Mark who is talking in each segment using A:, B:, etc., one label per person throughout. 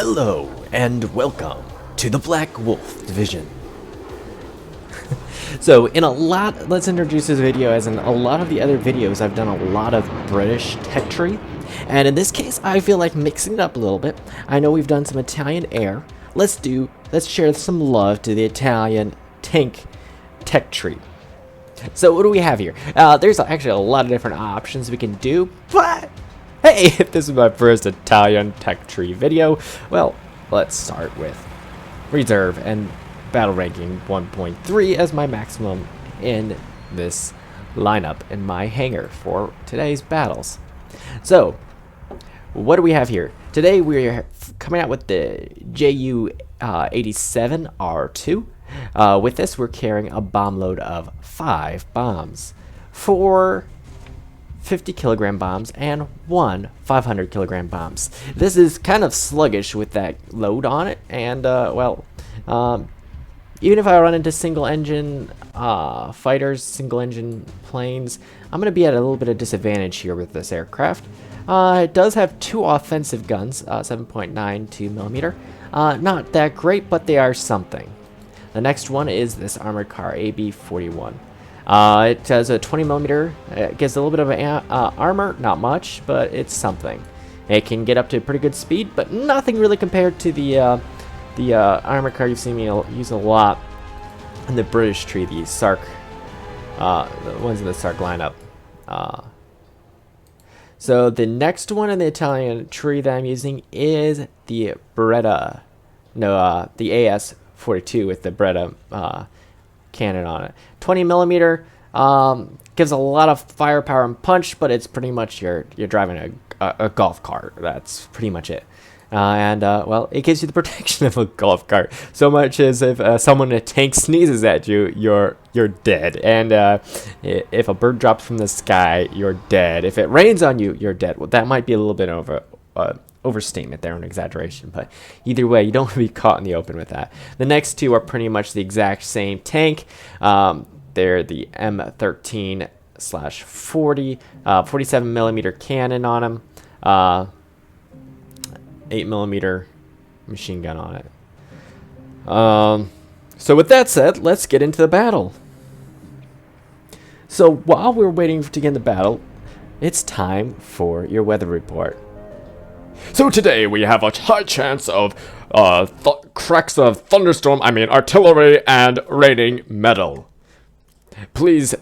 A: Hello and welcome to the Black Wolf Division. So let's introduce this video as in a lot of the other videos I've done a lot of British tech tree, and in this case I feel like mixing it up a little bit. I know we've done some Italian air. Let's share some love to the Italian tank tech tree. So what do we have here? There's actually a lot of different options we can do, but hey, if this is my first Italian tech tree video, well, let's start with reserve and battle ranking 1.3 as my maximum in this lineup in my hangar for today's battles. So, what do we have here? Today we're coming out with the JU-87R2. With this, we're carrying a bomb load of 5 bombs, 4 50-kilogram bombs and 1 500-kilogram bombs. This is kind of sluggish with that load on it, and even if I run into single-engine fighters, single-engine planes, I'm going to be at a little bit of disadvantage here with this aircraft. It does have 2 offensive guns, 7.92 millimeter. Not that great, but they are something. The next one is this armored car, AB-41. It has a 20 millimeter. It gives a little bit of armor, not much, but it's something. It can get up to pretty good speed, but nothing really compared to the armored car you've seen me use a lot in the British tree, the Sark, the ones in the Sark lineup. So the next one in the Italian tree that I'm using is the breda, the AS-42 with the breda cannon on it. 20 millimeter, gives a lot of firepower and punch, but it's pretty much you're driving a golf cart. That's pretty much it. Well, it gives you the protection of a golf cart. So much as if someone in a tank sneezes at you, you're dead. And if a bird drops from the sky, you're dead. If it rains on you, you're dead. Well, that might be a little bit overstatement there, an exaggeration, but either way, you don't want to be caught in the open with that. The next two are pretty much the exact same tank. They're the M13/40, 47 millimeter cannon on them, 8 millimeter machine gun on it. So with that said, let's get into the battle. So while we're waiting to get in the battle, it's time for your weather report.
B: So today we have a high chance of cracks of thunderstorm, artillery and raining metal. Please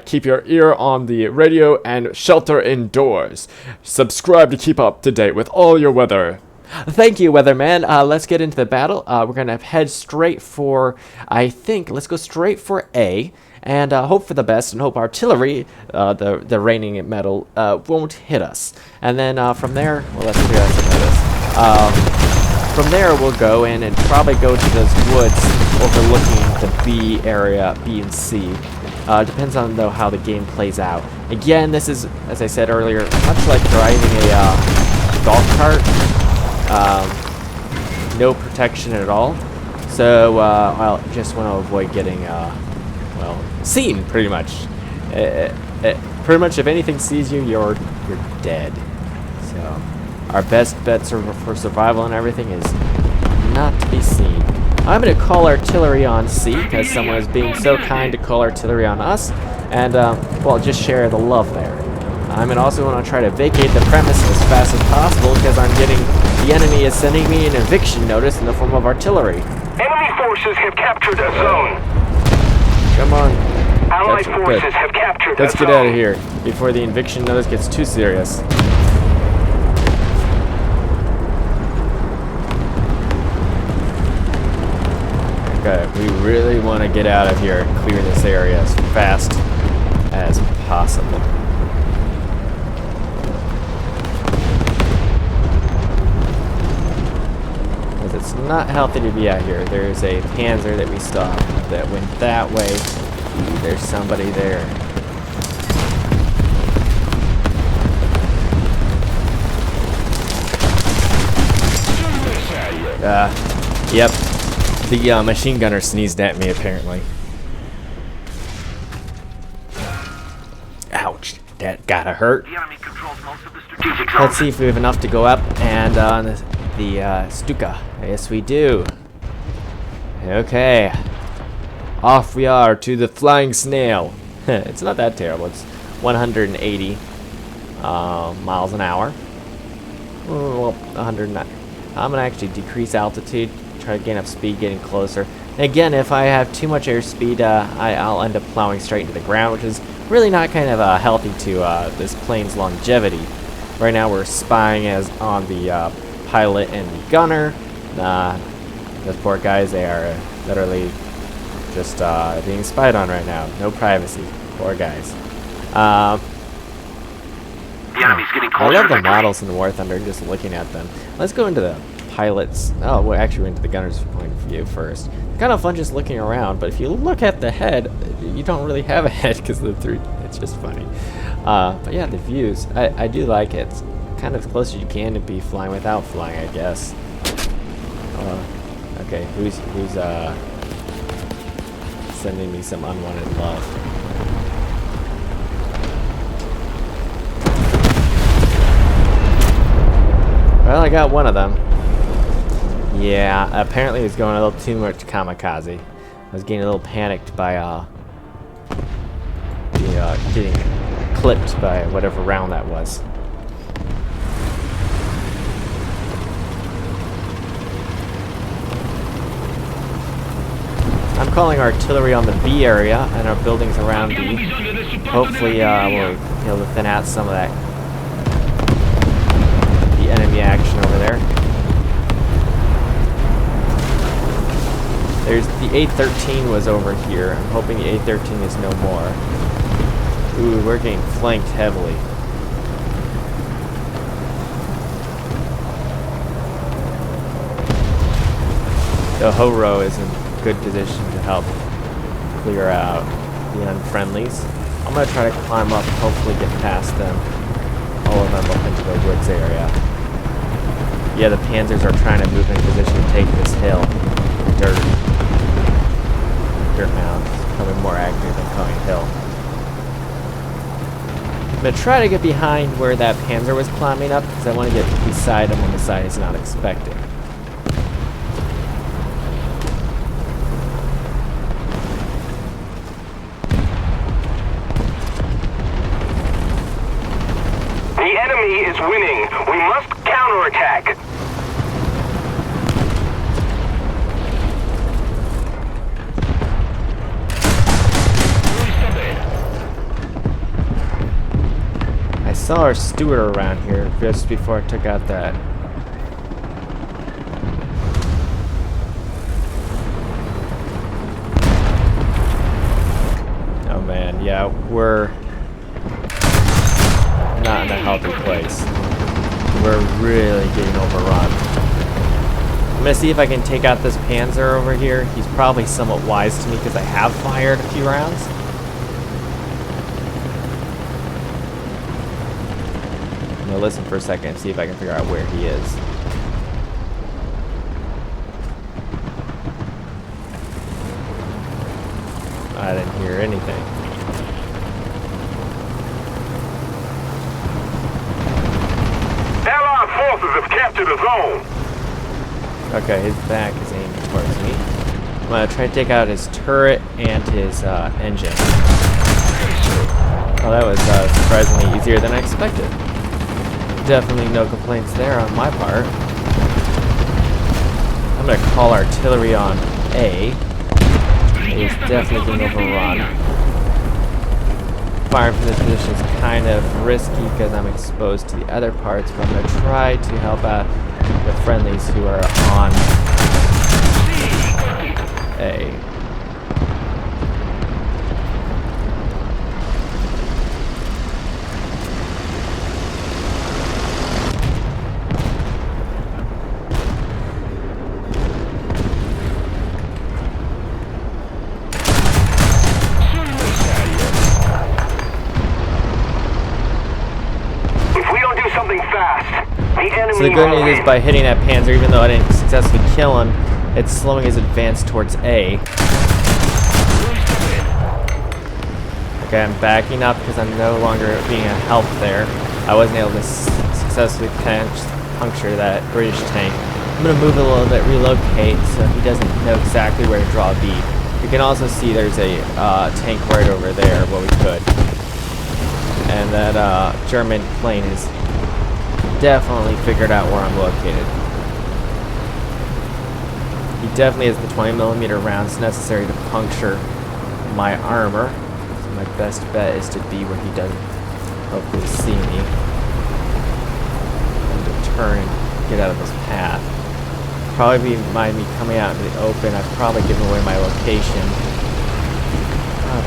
B: keep your ear on the radio and shelter indoors. Subscribe to keep up to date with all your weather.
A: Thank you, weatherman. Let's get into the battle. We're gonna head straight for, let's go straight for A, and hope for the best and hope artillery, the raining metal, won't hit us. And then from there, well, let's figure out some of this. From there, we'll go in and probably go to those woods overlooking the B area, B and C. Depends on though how the game plays out. Again, this is, as I said earlier, much like driving a golf cart. No protection at all. So I just want to avoid getting seen, pretty much. Pretty much, if anything sees you, you're dead. So our best bets for survival and everything is not to be seen. I'm going to call artillery on C because someone is being so kind to call artillery on us, and just share the love there. I'm going to also want to try to vacate the premise as fast as possible because the enemy is sending me an eviction notice in the form of artillery.
C: Enemy forces have captured a zone.
A: Come on.
C: Allied forces have captured
A: Let's
C: a
A: get
C: zone.
A: out of here before the eviction notice gets too serious. Okay, we really want to get out of here and clear this area as fast as possible. Because it's not healthy to be out here. There's a Panzer that we stopped that went that way. There's somebody there. Yep. The machine gunner sneezed at me, apparently. Ouch. That gotta hurt.
C: The enemy controls most of the strategic
A: Let's see if we have enough to go up and the Stuka. Yes, we do. Okay. Off we are to the flying snail. It's not that terrible. It's 180 miles an hour. Well, 109. I'm going to actually decrease altitude, try to gain up speed, getting closer. And again, if I have too much airspeed, I'll end up plowing straight into the ground, which is really not kind of healthy to this plane's longevity. Right now we're spying as on the pilot and the gunner. Those poor guys, they are literally just being spied on right now. No privacy. Poor guys.
C: The enemy's getting
A: I
C: closer.
A: love the models in War Thunder, just looking at them. Let's go into the pilots. Oh, well, actually, into the gunner's point of view first. Kind of fun just looking around, but if you look at the head, you don't really have a head because the three. It's just funny. But yeah, the views. I do like it. It's kind of as close as you can to be flying without flying, I guess. Okay, who's sending me some unwanted love? Well, I got one of them. Yeah, apparently he was going a little too much kamikaze. I was getting a little panicked by getting clipped by whatever round that was. I'm calling artillery on the B area and our buildings around B. Hopefully we'll be able to thin out some of that the enemy action over there. There's the A-13 was over here. I'm hoping the A-13 is no more. Ooh, we're getting flanked heavily. The Horo is in good position to help clear out the unfriendlies. I'm going to try to climb up, hopefully get past them. All of them up into the woods area. Yeah, the Panzers are trying to move in position to take this hill. Dirt mound is becoming more accurate than calling hill. I'm going to try to get behind where that Panzer was climbing up because I want to get beside him on the side he's not expecting.
C: The enemy is winning. We must counterattack.
A: I saw our steward around here just before I took out that. Oh man, yeah, we're not in a healthy place. We're really getting overrun. I'm gonna see if I can take out this Panzer over here. He's probably somewhat wise to me because I have fired a few rounds. I'm gonna listen for a second and see if I can figure out where he is. I didn't hear anything.
C: Allied forces have captured a zone.
A: Okay, his back is aimed towards me. I'm gonna try to take out his turret and his engine. Oh, that was surprisingly easier than I expected. Definitely no complaints there on my part. I'm gonna call artillery on A. It is definitely being overrun. Firing from this position is kind of risky because I'm exposed to the other parts, but I'm gonna try to help out the friendlies who are on A. So the good news is by hitting that Panzer, even though I didn't successfully kill him, it's slowing his advance towards A. Okay, I'm backing up because I'm no longer being a help there. I wasn't able to successfully puncture that British tank. I'm going to move a little bit, relocate, so he doesn't know exactly where to draw a bead. You can also see there's a tank right over there, well, we could. And that German plane has definitely figured out where I'm located. He definitely has the 20mm rounds necessary to puncture my armor. So my best bet is to be where he doesn't hopefully see me. And to turn and get out of his path. Probably mind me coming out into the open. I've probably given away my location.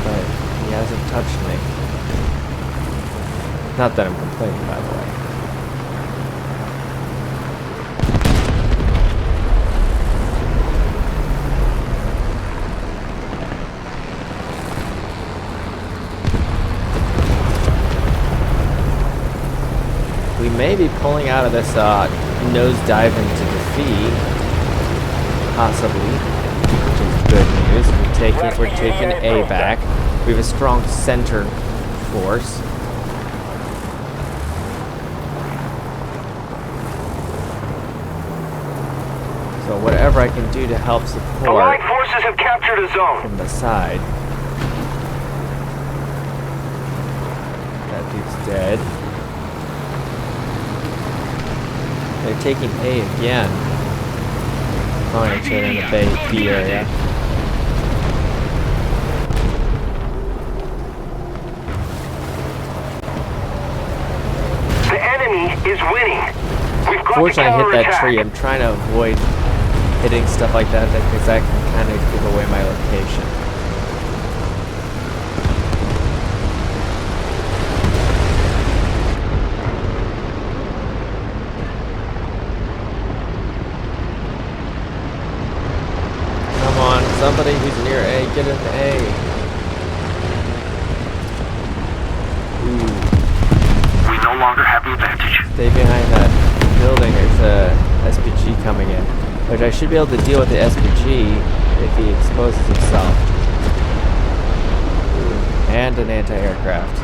A: But he hasn't touched me. Not that I'm complaining, by the way. We may be pulling out of this nosedive into defeat, possibly, which is good news. We're taking A back. We have a strong center force. So whatever I can do to help support
C: Allied forces have captured a zone
A: from the side. That dude's dead. They're taking A again. Calling each other in the B area.
C: The enemy is winning. We've got
A: Fortunately, I hit that
C: counterattack.
A: tree. I'm trying to avoid hitting stuff like that because that can kind of give away my location. Come on, somebody who's near A, get into A. Ooh.
C: We no longer have the advantage.
A: Stay behind that building. There's a SPG coming in. Which I should be able to deal with the SPG if he exposes himself. And an anti-aircraft.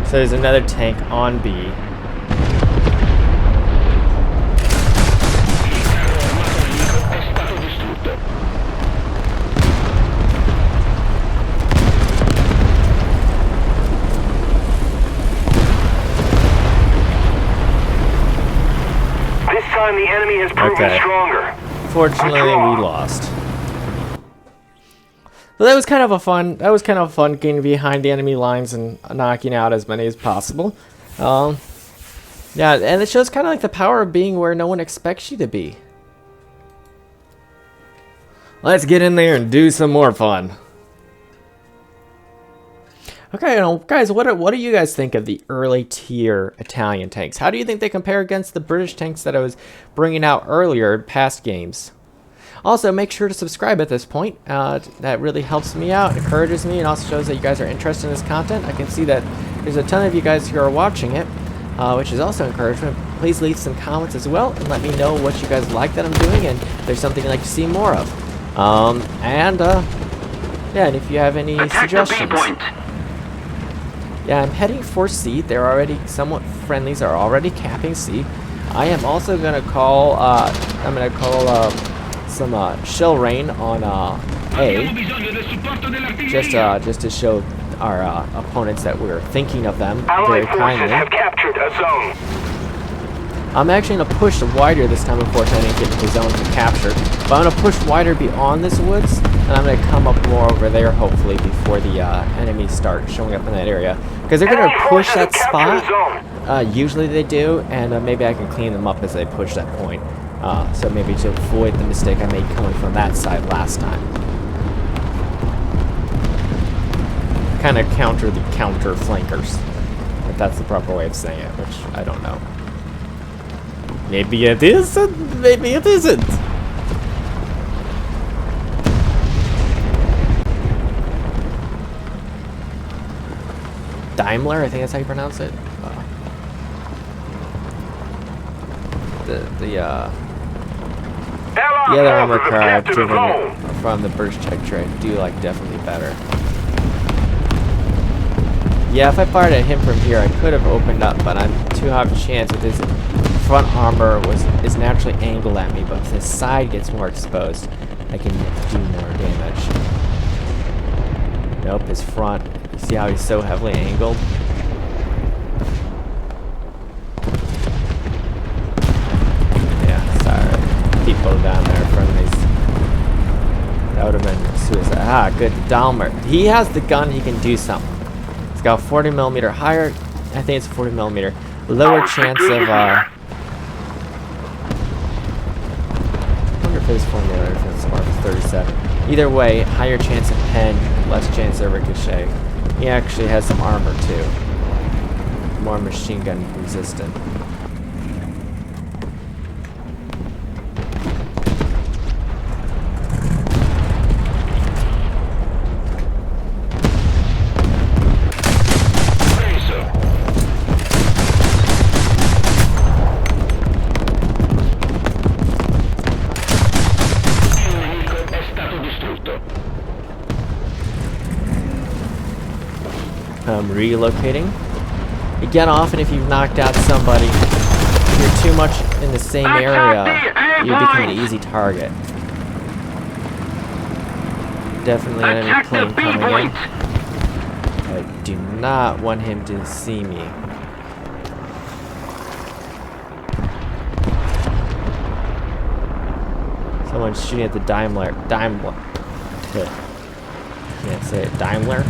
A: So there's another tank on B.
C: This time the enemy has proven stronger.
A: Fortunately, we lost. So that was kind of fun getting behind the enemy lines and knocking out as many as possible. Yeah, and it shows kind of like the power of being where no one expects you to be. Let's get in there and do some more fun. Okay, guys, what do you guys think of the early tier Italian tanks? How do you think they compare against the British tanks that I was bringing out earlier in past games? Also, make sure to subscribe at this point. That really helps me out, encourages me, and also shows that you guys are interested in this content. I can see that there's a ton of you guys who are watching it, which is also encouragement. Please leave some comments as well, and let me know what you guys like that I'm doing, and if there's something you'd like to see more of. Yeah, and if you have any suggestions. Yeah, I'm heading for C. They're already somewhat friendlies are already capping C. I am also gonna call some shell rain on A, just to show our opponents that we're thinking of them very
C: Allied forces
A: kindly.
C: have captured a zone.
A: I'm actually gonna push wider this time. Unfortunately, I didn't get the zone to capture, but I'm gonna push wider beyond this woods, and I'm gonna come up more over there hopefully before the enemies start showing up in that area, because they're gonna push that spot. Usually they do, and maybe I can clean them up as they push that point. So maybe to avoid the mistake I made coming from that side last time. Kind of counter the counter flankers, if that's the proper way of saying it, which I don't know. Maybe it is, and maybe it isn't. Daimler, I think that's how you pronounce it. The other armored car I've driven from the burst check trade do like definitely better. Yeah, if I fired at him from here, I could have opened up, but I'm too high of a chance with his front armor is naturally angled at me, but if his side gets more exposed, I can do more damage. Nope, his front. You see how he's so heavily angled? Yeah, sorry. People down there from these. That would have been suicide. Ah, good. Daimler. He has the gun, he can do something. It's got 40 millimeter higher. I think it's 40 millimeter. Lower chance of I wonder if it's 40 millimeter, if it's or if it's 37. Either way, higher chance of pen, less chance of ricochet. He actually has some armor too. More machine gun resistant. Relocating. You get off, and if you've knocked out somebody, if you're too much in the same area, you become an easy target. Definitely an enemy plane coming in. I do not want him to see me. Someone's shooting at the Daimler. Can't say it. Daimler?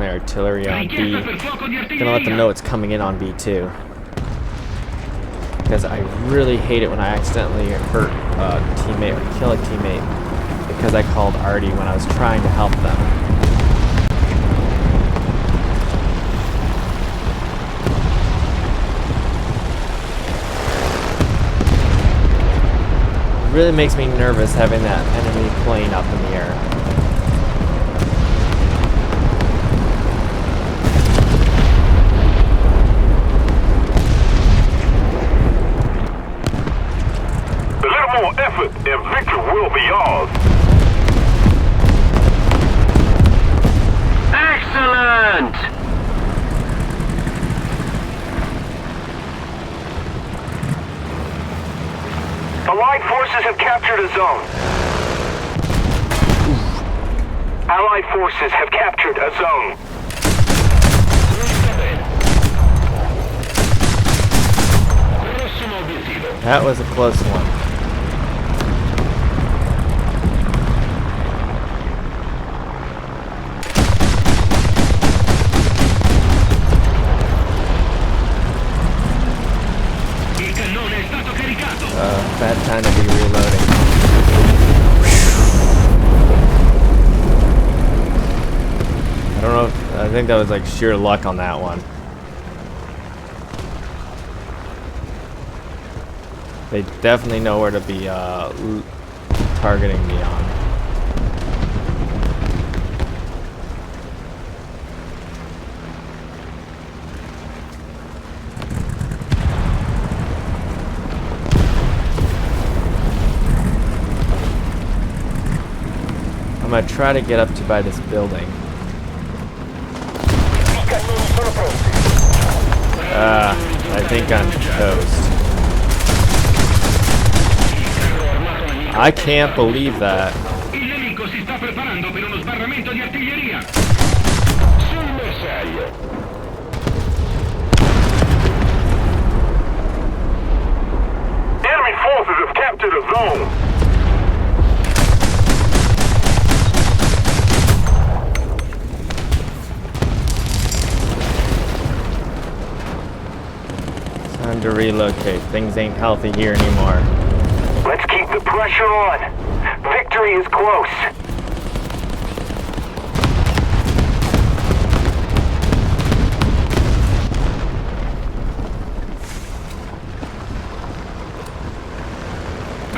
A: Artillery on B. Gonna let them know it's coming in on B too. Because I really hate it when I accidentally hurt a teammate or kill a teammate because I called Artie when I was trying to help them. It really makes me nervous having that enemy plane up in the air.
C: Effort and victory will be ours. Excellent! Allied forces have captured a zone. Allied forces have captured a zone.
A: That was a close one. Bad time to be reloading. I don't know if, I think that was like sheer luck on that one. They definitely know where to be targeting me on. I'm gonna try to get up to by this building. I think I'm toast. I can't believe that.
C: Enemy forces have captured a zone.
A: Time to relocate. Things ain't healthy here anymore.
C: Let's keep the pressure on. Victory is close.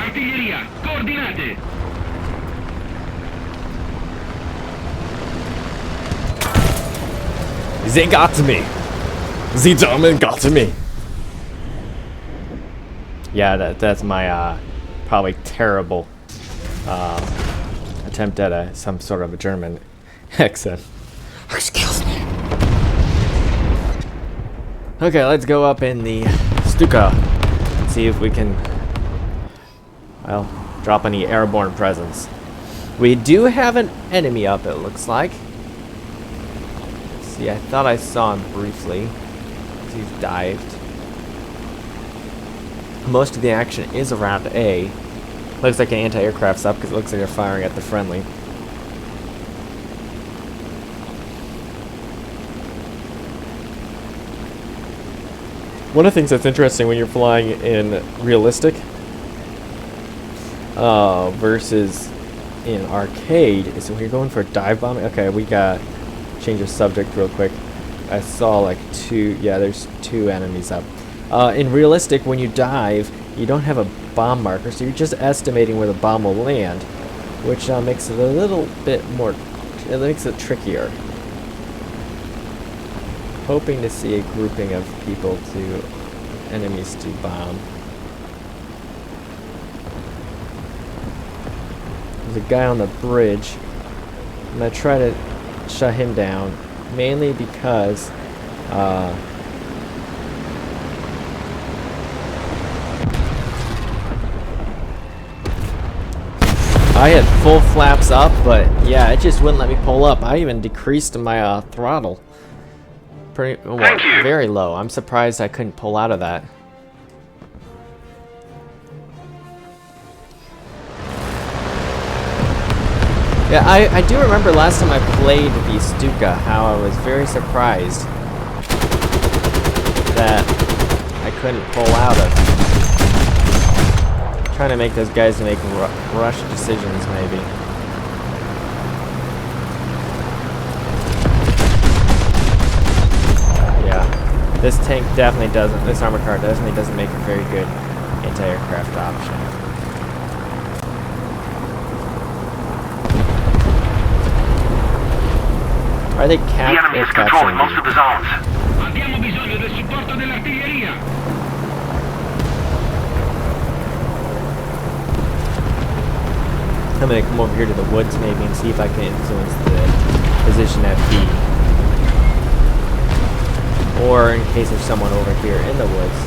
C: Artiglieria, coordinate!
B: They got me. The German got me.
A: Yeah, that's my probably terrible attempt at some sort of a German accent.
B: Excuse me.
A: Okay, let's go up in the Stuka and see if we can, well, drop any airborne presence. We do have an enemy up, it looks like. See, I thought I saw him briefly. He's dived. Most of the action is around A. Looks like an anti-aircraft's up because it looks like they're firing at the friendly. One of the things that's interesting when you're flying in realistic versus in arcade is when you're going for dive bombing. Okay, we got change of subject real quick. I saw like there's two enemies up. In realistic, when you dive, you don't have a bomb marker, so you're just estimating where the bomb will land, which makes it a little bit more, it makes it trickier. Hoping to see a grouping of people to enemies to bomb. There's a guy on the bridge. I'm gonna try to shut him down, mainly because I had full flaps up, but yeah, it just wouldn't let me pull up. I even decreased my throttle.
C: Thank you.
A: Very low. I'm surprised I couldn't pull out of that. Yeah, I do remember last time I played the Stuka, how I was very surprised that I couldn't pull out of. Trying to make those guys make rush decisions, maybe. Yeah, this tank definitely doesn't. This armor car definitely doesn't make a very good anti-aircraft option. Are they
C: The enemy is controlling most of the zones. Abbiamo bisogno del supporto dell'artiglieria.
A: I'm gonna come over here to the woods maybe and see if I can influence the position at B. Or in case there's someone over here in the woods.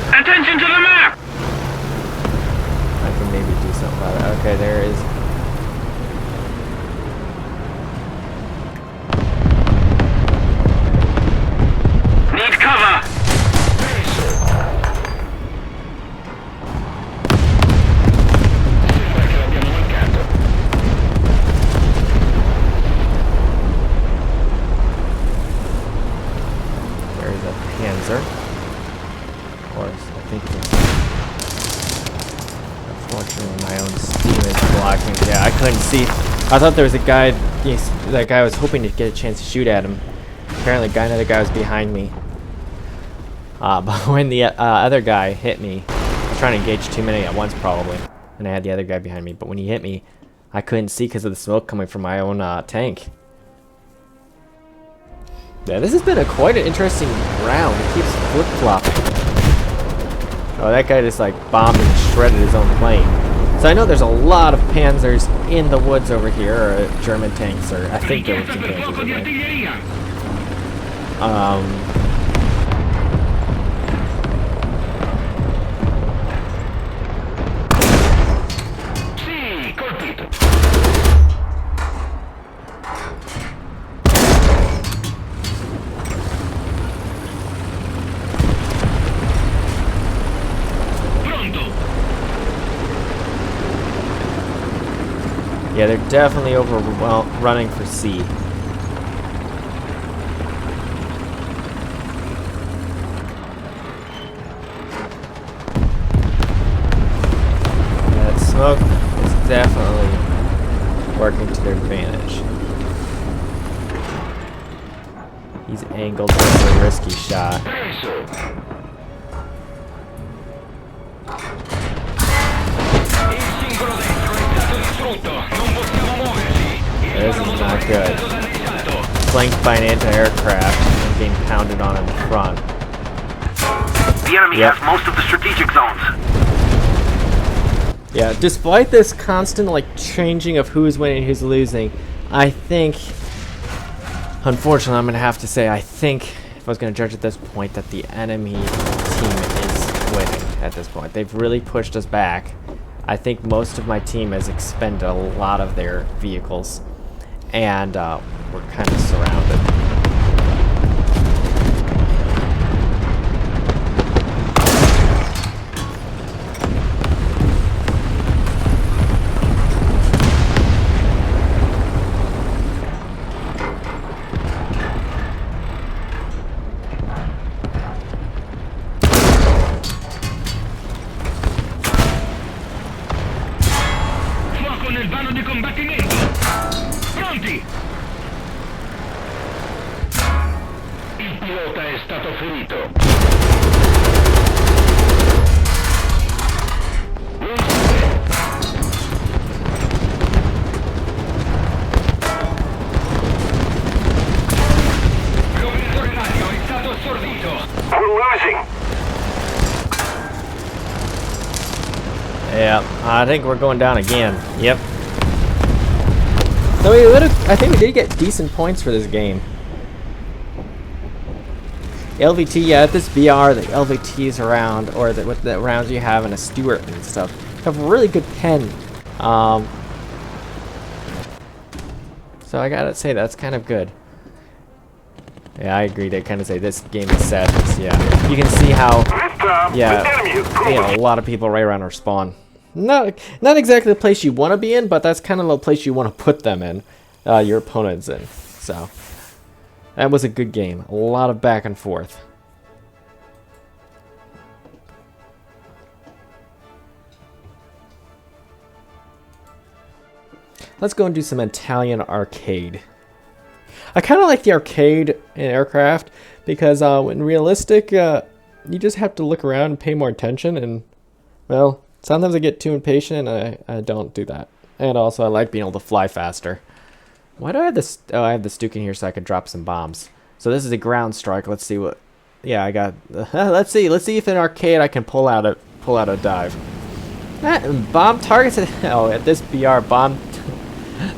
C: Attention to the map!
A: I can maybe do something about it. Okay, there is.
C: Need cover!
A: There's a Panzer. Or I think it's. Unfortunately, my own steam is blocking. Yeah, I couldn't see. I thought there was a guy. That guy was hoping to get a chance to shoot at him. Apparently, another guy was behind me. But when the other guy hit me, I was trying to engage too many at once probably, and I had the other guy behind me. But when he hit me, I couldn't see because of the smoke coming from my own tank. Yeah, this has been quite an interesting round. It keeps flip-flopping. Oh, that guy just like bombed and shredded his own plane. So I know there's a lot of Panzers in the woods over here, or German tanks, or I think there were some Panzers over there.
C: Sì, colpito. Pronto.
A: Yeah, they're definitely running for C. That smoke is definitely working to their advantage. He's angled for a risky shot. not good. Flanked by an anti-aircraft and getting pounded on in the front.
C: The enemy has most of the strategic zones.
A: Yeah, despite this constant like changing of who's winning and who's losing, I think, unfortunately, I'm gonna have to say I think if I was gonna judge at this point that the enemy team is winning at this point. They've really pushed us back. I think most of my team has expended a lot of their vehicles, and we're kind of surrounded.
C: Nel vano di combattimento! Pronti! Il pilota è stato ferito. L'operatore radio è stato assorbito. We're losing.
A: Yeah, I think we're going down again. Yep. So I think we did get decent points for this game. LVT, yeah, at this BR, the LVTs around, or with the rounds you have in a Stuart and stuff, have really good pen. So I gotta say, that's kind of good. Yeah, I agree. They kind of say this game is sadness. Yeah, you can see how. Yeah, a lot of people right around our spawn. Not exactly the place you want to be in, but that's kind of the place you want to put them in. Your opponents in. So that was a good game. A lot of back and forth. Let's go and do some Italian arcade. I kind of like the arcade in aircraft because when realistic, you just have to look around and pay more attention. And well, sometimes I get too impatient and I don't do that. And also I like being able to fly faster. Why do I have this? Oh, I have the Stuke in here so I could drop some bombs. So this is a ground strike. Let's see what. Yeah, I got. Let's see if in arcade I can pull out a dive. Bomb targets. Oh, at this BR bomb.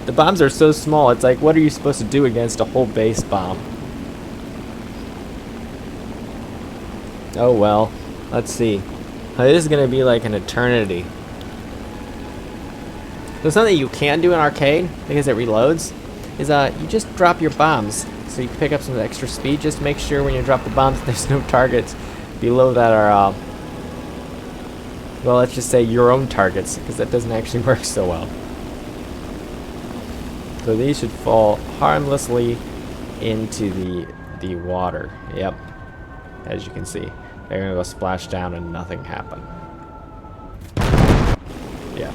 A: The bombs are so small, it's like, what are you supposed to do against a whole base bomb? Oh well, let's see. This is going to be like an eternity. There's something you can do in arcade, because it reloads, is you just drop your bombs. So you can pick up some extra speed, just make sure when you drop the bombs there's no targets below that are, well, let's just say your own targets, because that doesn't actually work so well. So these should fall harmlessly into the water. Yep. As you can see. They're gonna go splash down and nothing happened. Yeah.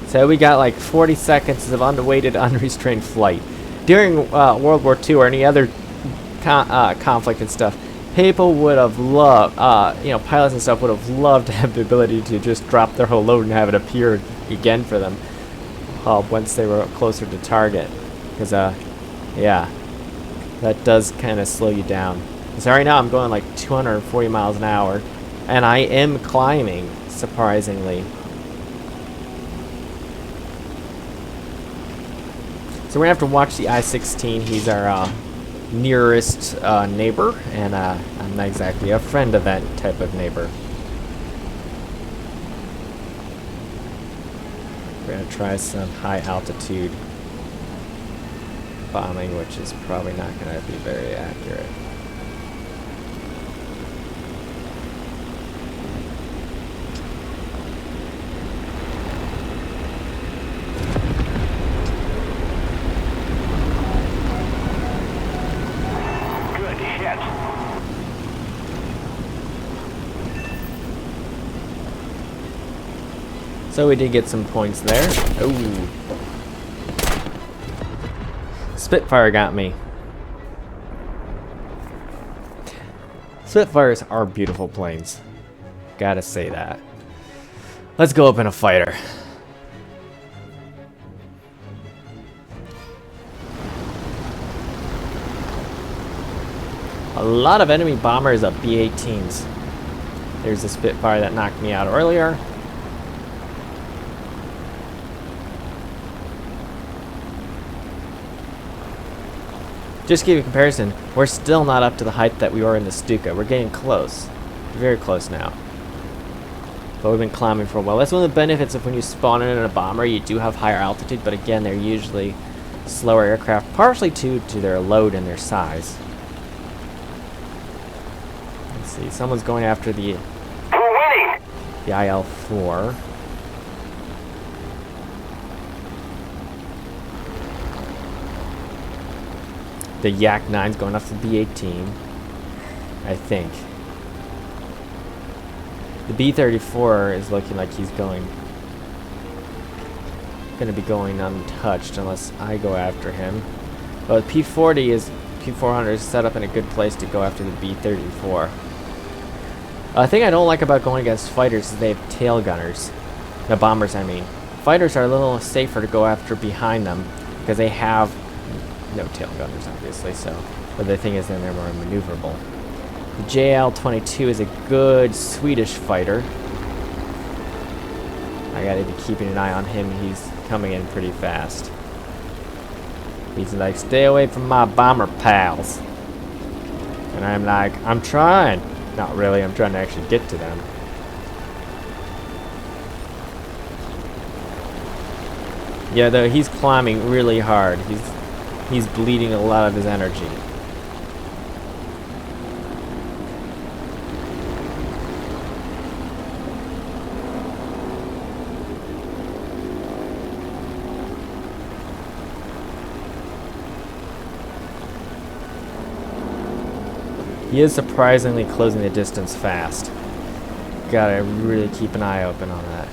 A: So we got like 40 seconds of unweighted, unrestrained flight. During World War II or any other conflict and stuff, people would have loved, pilots and stuff would have loved to have the ability to just drop their whole load and have it appear again for them. Once they were closer to target, because yeah, that does kind of slow you down. So right now I'm going like 240 miles an hour, and I am climbing, surprisingly. So we're gonna have to watch the I-16. He's our nearest neighbor, and I'm not exactly a friend of that type of neighbor. We're going to try some high altitude bombing, which is probably not going to be very accurate.
C: Good hit.
A: So we did get some points there. Ooh. Spitfire got me. Spitfires are beautiful planes. Gotta say that. Let's go up in a fighter. A lot of enemy bombers of B-18s. There's the Spitfire that knocked me out earlier. Just to give you a comparison, we're still not up to the height that we were in the Stuka. We're getting close. Very close now. But we've been climbing for a while. That's one of the benefits of when you spawn in a bomber. You do have higher altitude, but again, they're usually slower aircraft, partially due to their load and their size. Let's see, someone's going after the IL-4. The Yak-9's going off the B-18, I think. The B-34 is looking like he's going to be going untouched unless I go after him. But P-400 is set up in a good place to go after the B-34. The thing I don't like about going against fighters is they have tail gunners. The bombers, I mean. Fighters are a little safer to go after behind them because they have no tail gunners, obviously, so. But the thing is, then they're more maneuverable. The JL-22 is a good Swedish fighter. I gotta be keeping an eye on him. He's coming in pretty fast. He's like, stay away from my bomber pals. And I'm like, I'm trying. Not really, I'm trying to actually get to them. Yeah, though, he's climbing really hard. He's bleeding a lot of his energy. He is surprisingly closing the distance fast. Gotta really keep an eye open on that.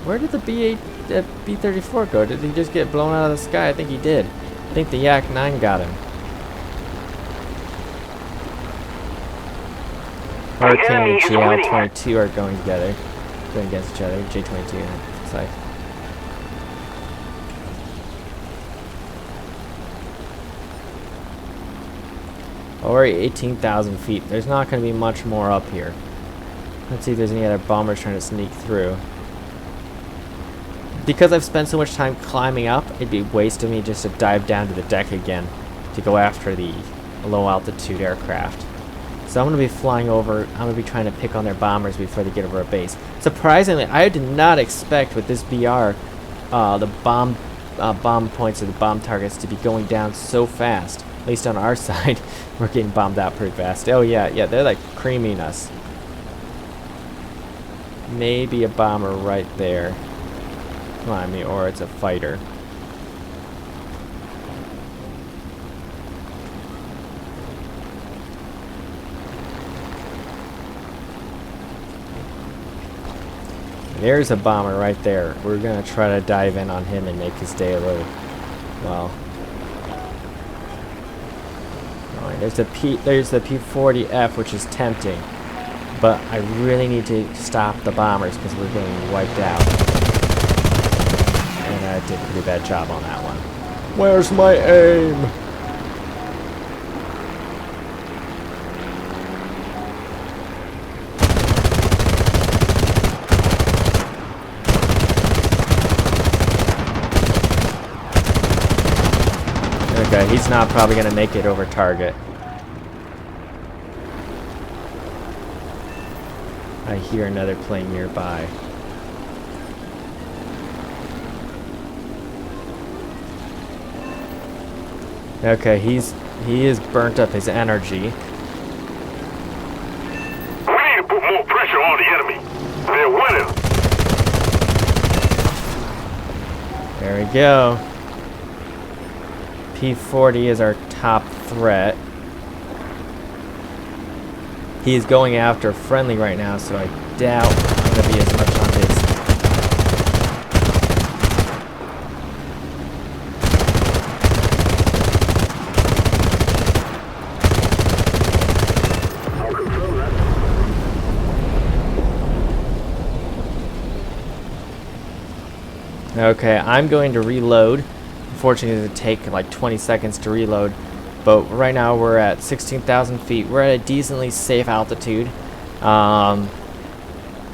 A: Where did the B-34 go? Did he just get blown out of the sky? I think he did. I think the Yak-9 got him. Hurricane and JL-22 are going together. Going against each other. J-22, it's like. Already 18,000 feet. There's not going to be much more up here. Let's see if there's any other bombers trying to sneak through. Because I've spent so much time climbing up, it'd be a waste of me just to dive down to the deck again to go after the low altitude aircraft. So I'm going to be flying over. I'm going to be trying to pick on their bombers before they get over a base. Surprisingly, I did not expect with this BR the bomb points or the bomb targets to be going down so fast. At least on our side, we're getting bombed out pretty fast. Oh yeah, they're like creaming us. Maybe a bomber right there. Come on, or it's a fighter. There's a bomber right there. We're gonna try to dive in on him and make his day a little, well. There's the P-40F, which is tempting, but I really need to stop the bombers because we're getting wiped out. And I did a pretty bad job on that one.
B: Where's my aim?
A: Okay, he's not probably going to make it over target. I hear another plane nearby. Okay, he is burnt up his energy.
C: We need to put more pressure on the enemy. They're winning.
A: There we go. P-40 is our top threat. He is going after friendly right now, so I doubt I'm going to be as much on his. Okay, I'm going to reload. Unfortunately, it would take like 20 seconds to reload. But right now we're at 16,000 feet. We're at a decently safe altitude.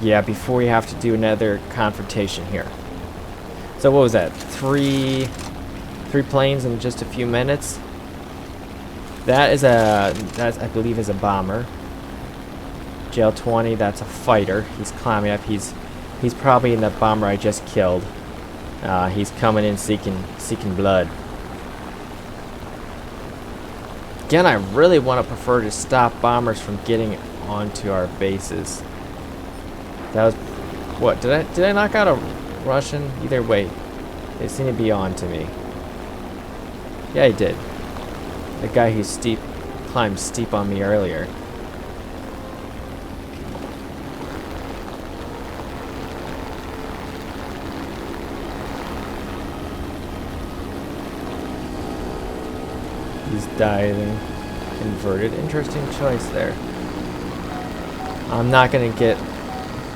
A: Yeah, before we have to do another confrontation here. So what was that? Three planes in just a few minutes. That I believe is a bomber. JL-20, that's a fighter. He's climbing up. He's probably in the bomber I just killed. He's coming in seeking blood. Again, I really want to prefer to stop bombers from getting onto our bases. That was what? Did I knock out a Russian? Either way, they seem to be on to me. Yeah, I did. The guy who climbed steep on me earlier. He's diving. Inverted. Interesting choice there. I'm not going to get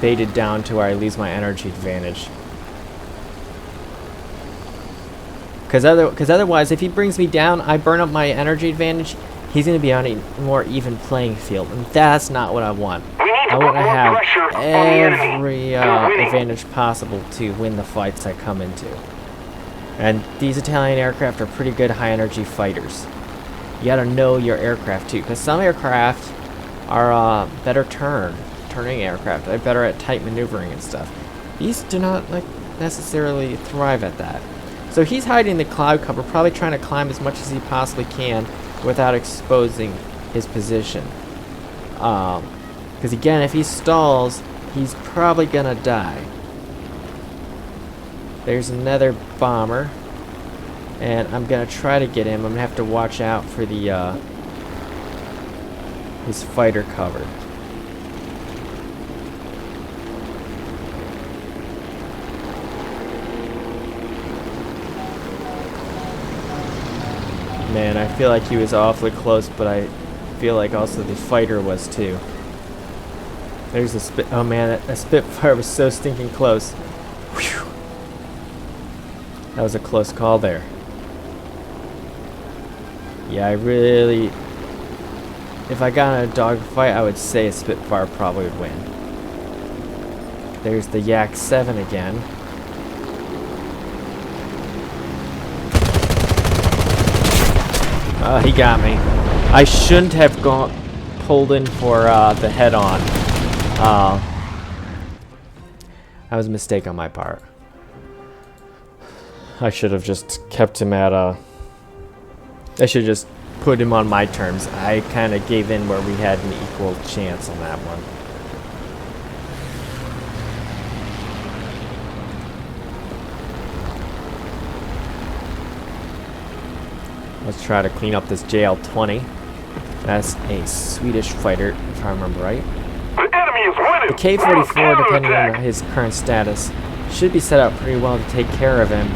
A: baited down to where I lose my energy advantage. Because otherwise, if he brings me down, I burn up my energy advantage, he's going to be on a more even playing field. And that's not what I want. I want to have every advantage possible to win the fights I come into. And these Italian aircraft are pretty good high-energy fighters. You got to know your aircraft, too. Because some aircraft are better turning aircraft. They're better at tight maneuvering and stuff. These do not necessarily thrive at that. So he's hiding in the cloud cover, probably trying to climb as much as he possibly can without exposing his position. Because again, if he stalls, he's probably gonna die. There's another bomber, and I'm gonna try to get him. I'm gonna have to watch out for the his fighter cover. Man, I feel like he was awfully close, but I feel like also the fighter was too. There's a oh man, that Spitfire was so stinking close. Whew. That was a close call there. Yeah, I really... If I got in a dogfight, I would say a Spitfire probably would win. There's the Yak-7 again. He got me. I shouldn't have pulled in for the head-on. That was a mistake on my part. I should have just kept him at I should have just put him on my terms. I kind of gave in where we had an equal chance on that one. Let's try to clean up this JL-20. That's a Swedish fighter, if I remember right.
C: The enemy is winning.
A: The K-44, depending on his current status, should be set up pretty well to take care of him.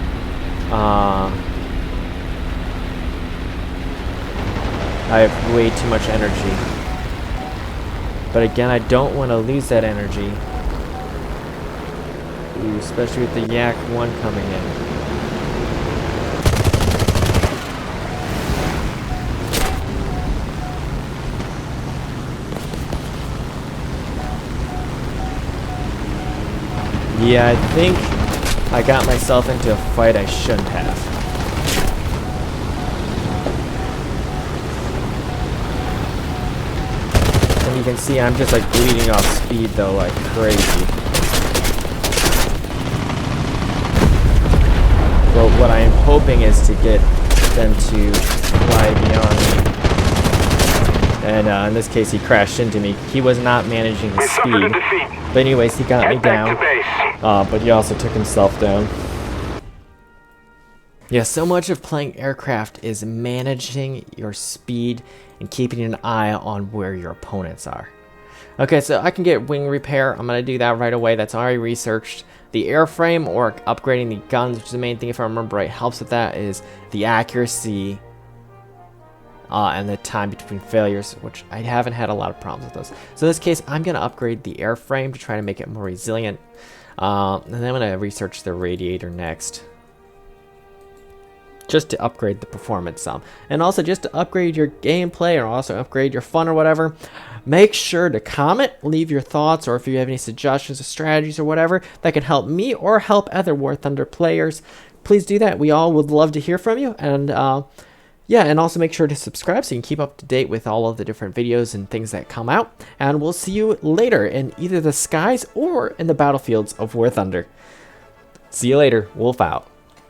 A: I have way too much energy. But again, I don't want to lose that energy. Ooh, especially with the Yak-1 coming in. Yeah, I think I got myself into a fight I shouldn't have. And you can see I'm just like bleeding off speed though, like crazy. But what I am hoping is to get them to fly beyond me. And in this case, he crashed into me. He was not managing the speed. But anyways, he got me down. But he also took himself down. Yeah, so much of playing aircraft is managing your speed and keeping an eye on where your opponents are. Okay, so I can get wing repair. I'm going to do that right away. That's already researched. The airframe or upgrading the guns, which is the main thing if I remember right, helps with that is the accuracy and the time between failures, which I haven't had a lot of problems with those. So in this case, I'm going to upgrade the airframe to try to make it more resilient. And then I'm going to research the radiator next. just to upgrade the performance some, and also just to upgrade your gameplay or also upgrade your fun or whatever. Make sure to comment, leave your thoughts, or if you have any suggestions or strategies or whatever that can help me or help other War Thunder players, please do that. We all would love to hear from you. And yeah, and also make sure to subscribe so you can keep up to date with all of the different videos and things that come out. And we'll see you later in either the skies or in the battlefields of War Thunder. See you later. Wolf out.